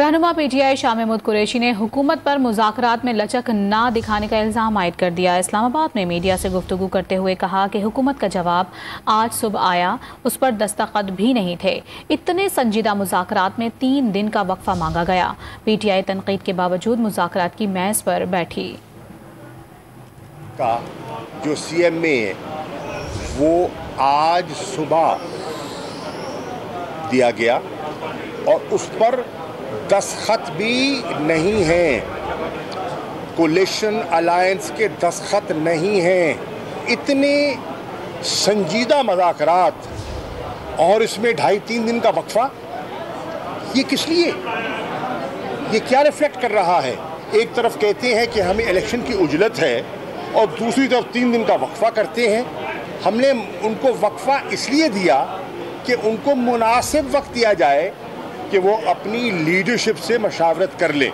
रहनुमा पीटीआई शाह महमूद कुरैशी ने हुकूमत पर मुज़ाकरात में लचक ना दिखाने का इल्ज़ाम आयद कर दिया। इस्लामाबाद में मीडिया से गुफ्तगू करते हुए कहा कि हुकूमत का जवाब आज सुबह आया, उस पर दस्तखत भी नहीं थे। इतने संजीदा मुज़ाकरात में 3 दिन का वक्फा मांगा गया। पीटीआई तनकीद के बावजूद मुज़ाकरात की मेज़ पर बैठी। का जो CMA है वो आज सुबह दिया गया और उस पर दस्तखत भी नहीं हैं, कोलिशन अलायंस के दस्तखत नहीं हैं। इतने संजीदा मुज़ाकरात और इसमें 2.5-3 दिन का वक्फा, ये किस लिए? ये क्या रिफ्लेक्ट कर रहा है? एक तरफ कहते हैं कि हमें इलेक्शन की उजलत है और दूसरी तरफ 3 दिन का वक्फा करते हैं। हमने उनको वक्फा इसलिए दिया कि उनको मुनासिब वक्त दिया जाए कि वो अपनी लीडरशिप से मशावरत कर लें।